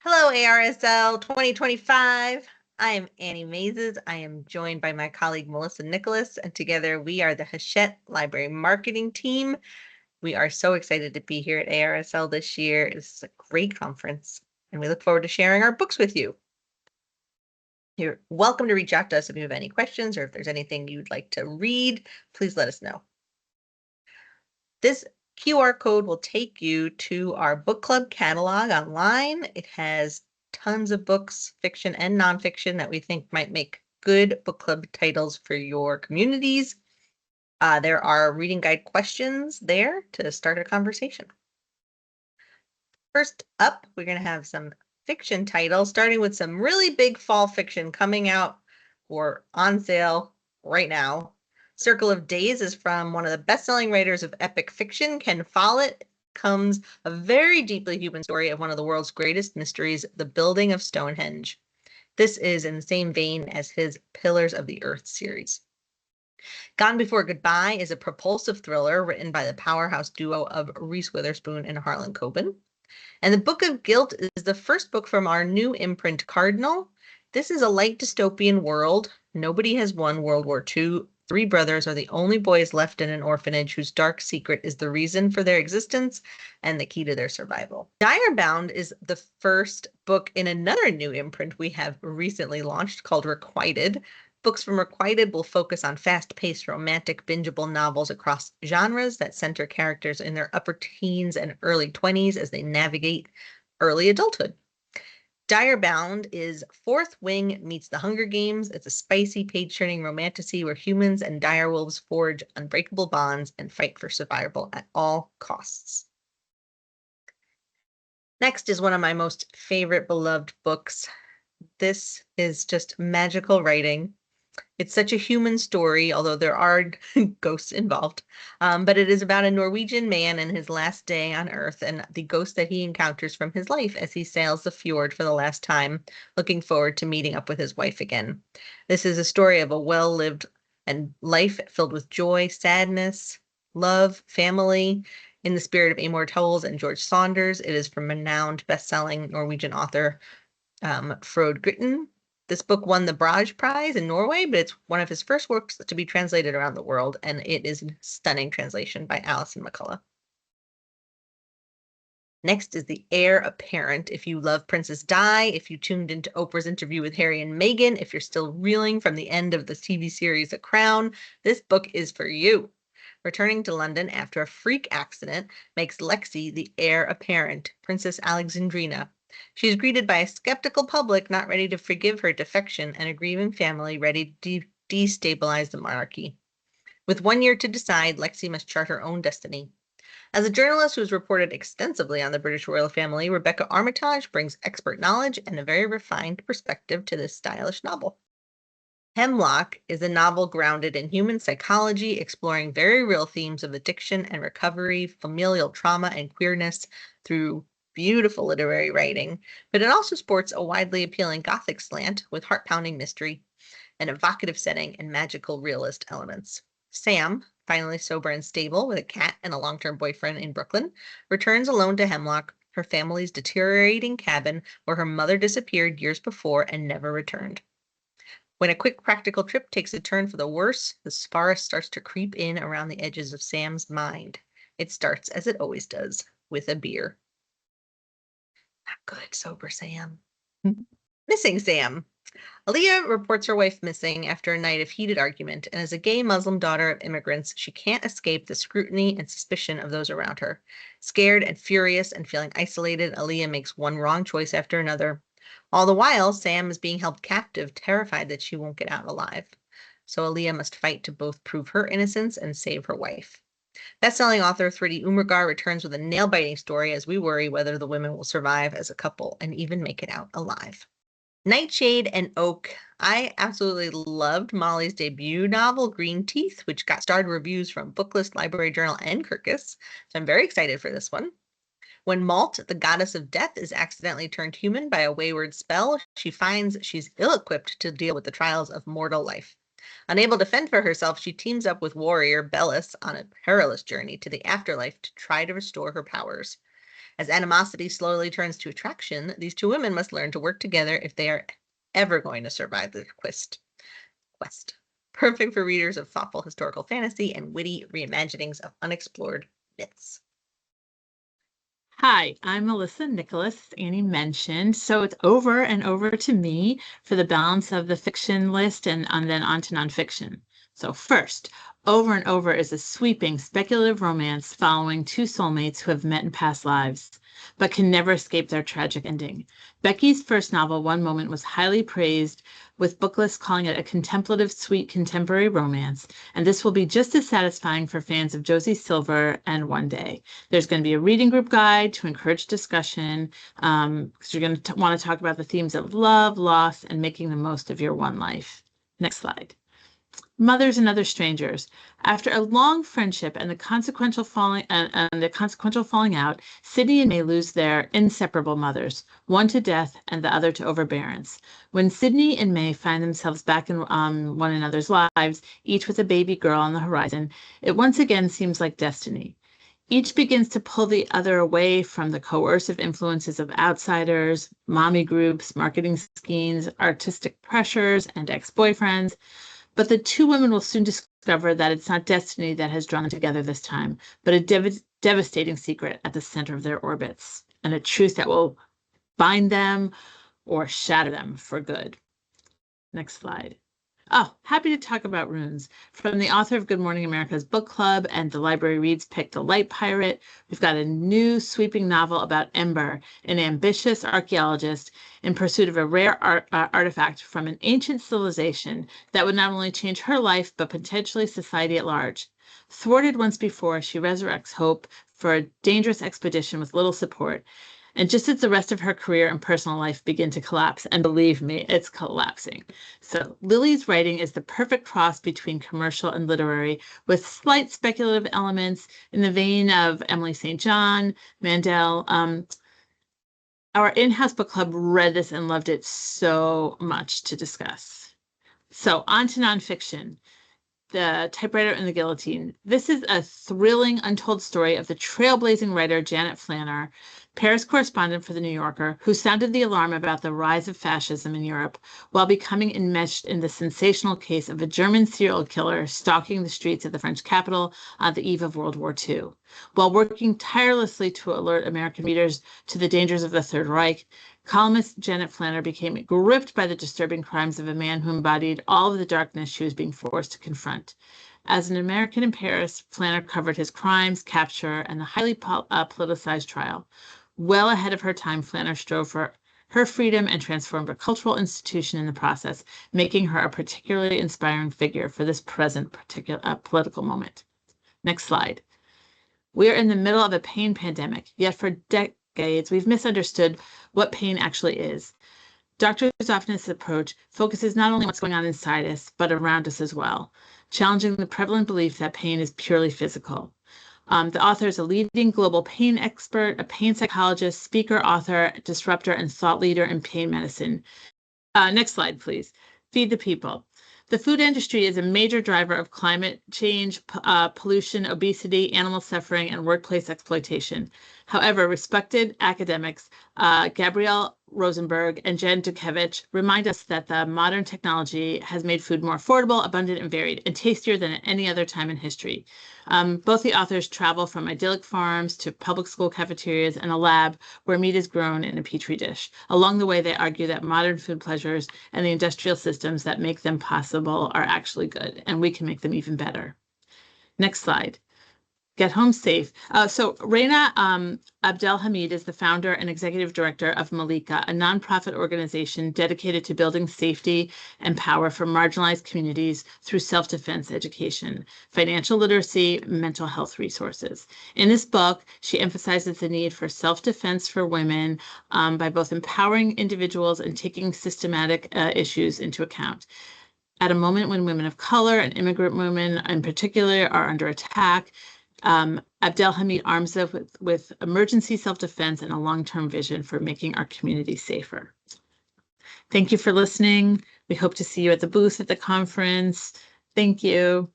Hello, ARSL 2025. I am Annie Mazes. I am joined by my colleague Melissa Nicholas, and together we are the Hachette Library Marketing Team. We are so excited to be here at ARSL this year. This is a great conference, and we look forward to sharing our books with you. You're welcome to reach out to us if you have any questions or if there's anything you'd like to read, please let us know. This QR code will take you to our book club catalog online. It has tons of books, fiction and nonfiction, that we think might make good book club titles for your communities. There are reading guide questions there to start a conversation. First up, we're going to have some fiction titles, starting with some really big fall fiction coming out or on sale right now. Circle of Days is from one of the best-selling writers of epic fiction, Ken Follett. Comes a very deeply human story of one of the world's greatest mysteries, the building of Stonehenge. This is in the same vein as his Pillars of the Earth series. Gone Before Goodbye is a propulsive thriller written by the powerhouse duo of Reese Witherspoon and Harlan Coben. And The Book of Guilt is the first book from our new imprint, Cardinal. This is a light dystopian world. Nobody has won World War II. Three brothers are the only boys left in an orphanage whose dark secret is the reason for their existence and the key to their survival. Direbound is the first book in another new imprint we have recently launched called Requited. Books from Requited will focus on fast-paced, romantic, bingeable novels across genres that center characters in their upper teens and early 20s as they navigate early adulthood. Direbound is Fourth Wing meets The Hunger Games. It's a spicy, page-turning romantasy where humans and direwolves forge unbreakable bonds and fight for survival at all costs. Next is one of my most favorite beloved books. This is just magical writing. It's such a human story, although there are ghosts involved. But it is about a Norwegian man and his last day on Earth and the ghost that he encounters from his life as he sails the fjord for the last time, looking forward to meeting up with his wife again. This is a story of a well-lived and life filled with joy, sadness, love, family, in the spirit of Amor Towles and George Saunders. It is from renowned best-selling Norwegian author Frode Gritten. This book won the Brage Prize in Norway, but it's one of his first works to be translated around the world, and it is a stunning translation by Alison McCullough. Next is The Heir Apparent. If you love Princess Di, if you tuned into Oprah's interview with Harry and Meghan, if you're still reeling from the end of the TV series The Crown, this book is for you. Returning to London after a freak accident makes Lexi the heir apparent, Princess Alexandrina. She is greeted by a skeptical public not ready to forgive her defection and a grieving family ready to destabilize the monarchy. With 1 year to decide, Lexi must chart her own destiny. As a journalist who has reported extensively on the British royal family, Rebecca Armitage brings expert knowledge and a very refined perspective to this stylish novel. Hemlock is a novel grounded in human psychology, exploring very real themes of addiction and recovery, familial trauma, and queerness through beautiful literary writing, but it also sports a widely appealing Gothic slant with heart-pounding mystery, an evocative setting, and magical realist elements. Sam, finally sober and stable with a cat and a long-term boyfriend in Brooklyn, returns alone to Hemlock, her family's deteriorating cabin where her mother disappeared years before and never returned. When a quick practical trip takes a turn for the worse, the forest starts to creep in around the edges of Sam's mind. It starts, as it always does, with a beer. Not good, sober Sam. Missing Sam. Aaliyah reports her wife missing after a night of heated argument, and as a gay Muslim daughter of immigrants, she can't escape the scrutiny and suspicion of those around her. Scared and furious and feeling isolated, Aaliyah makes one wrong choice after another. All the while, Sam is being held captive, terrified that she won't get out alive. So Aaliyah must fight to both prove her innocence and save her wife. Best-selling author Thridi Umurgar returns with a nail-biting story as we worry whether the women will survive as a couple and even make it out alive. Nightshade and Oak. I absolutely loved Molly's debut novel, Green Teeth, which got starred reviews from Booklist, Library Journal, and Kirkus, so I'm very excited for this one. When Malt, the goddess of death, is accidentally turned human by a wayward spell, she finds she's ill-equipped to deal with the trials of mortal life. Unable to fend for herself, she teams up with warrior Bellis on a perilous journey to the afterlife to try to restore her powers. As animosity slowly turns to attraction, these two women must learn to work together if they are ever going to survive the quest. Perfect for readers of thoughtful historical fantasy and witty reimaginings of unexplored myths. Hi, I'm Melissa Nicholas, as Annie mentioned. So it's over and over to me for the balance of the fiction list and then on to nonfiction. So first, Over and Over is a sweeping speculative romance following two soulmates who have met in past lives, but can never escape their tragic ending. Becky's first novel, One Moment, was highly praised, with book lists calling it a contemplative, sweet contemporary romance, and this will be just as satisfying for fans of Josie Silver and One Day. There's going to be a reading group guide to encourage discussion, because you're going to want to talk about the themes of love, loss, and making the most of your one life. Next slide. Mothers and Other Strangers. After a long friendship and the consequential falling out, Sydney and May lose their inseparable mothers, one to death and the other to overbearance. When Sydney and May find themselves back in one another's lives, each with a baby girl on the horizon, it once again seems like destiny. Each begins to pull the other away from the coercive influences of outsiders, mommy groups, marketing schemes, artistic pressures, and ex-boyfriends. But the two women will soon discover that it's not destiny that has drawn them together this time, but a devastating secret at the center of their orbits, and a truth that will bind them or shatter them for good. Next slide. Oh, happy to talk about runes. From the author of Good Morning America's book club and the Library Reads pick The Light Pirate, we've got a new sweeping novel about Ember, an ambitious archaeologist in pursuit of a rare artifact from an ancient civilization that would not only change her life, but potentially society at large. Thwarted once before, she resurrects hope for a dangerous expedition with little support. And just as the rest of her career and personal life begin to collapse, and believe me, it's collapsing. So Lily's writing is the perfect cross between commercial and literary, with slight speculative elements in the vein of Emily St. John, Mandel. Our in-house book club read this and loved it so much to discuss. So on to nonfiction. The Typewriter and the Guillotine. This is a thrilling, untold story of the trailblazing writer Janet Flanner, Paris correspondent for The New Yorker, who sounded the alarm about the rise of fascism in Europe while becoming enmeshed in the sensational case of a German serial killer stalking the streets of the French capital on the eve of World War II. While working tirelessly to alert American readers to the dangers of the Third Reich, columnist Janet Flanner became gripped by the disturbing crimes of a man who embodied all of the darkness she was being forced to confront. As an American in Paris, Flanner covered his crimes, capture, and the highly politicized trial. Well ahead of her time, Flanner strove for her freedom and transformed a cultural institution in the process, making her a particularly inspiring figure for this present political moment. Next slide. We are in the middle of a pain pandemic, yet for decades we've misunderstood what pain actually is. Dr. Zofness' approach focuses not only on what's going on inside us, but around us as well, challenging the prevalent belief that pain is purely physical. The author is a leading global pain expert, a pain psychologist, speaker, author, disruptor, and thought leader in pain medicine. Next slide, please. Feed the People. The food industry is a major driver of climate change, pollution, obesity, animal suffering, and workplace exploitation. However, respected academics Gabrielle Rosenberg and Jen Dukevich remind us that the modern technology has made food more affordable, abundant, and varied, and tastier than at any other time in history. Both the authors travel from idyllic farms to public school cafeterias and a lab where meat is grown in a petri dish. Along the way, they argue that modern food pleasures and the industrial systems that make them possible are actually good, and we can make them even better. Next slide. Get home safe. So Reina Abdelhamid is the founder and executive director of Malika, a nonprofit organization dedicated to building safety and power for marginalized communities through self-defense education, financial literacy, mental health resources. In this book, she emphasizes the need for self-defense for women by both empowering individuals and taking systematic issues into account. At a moment when women of color and immigrant women in particular are under attack, Abdelhamid arms us with emergency self-defense and a long-term vision for making our community safer. Thank you for listening. We hope to see you at the booth at the conference. Thank you.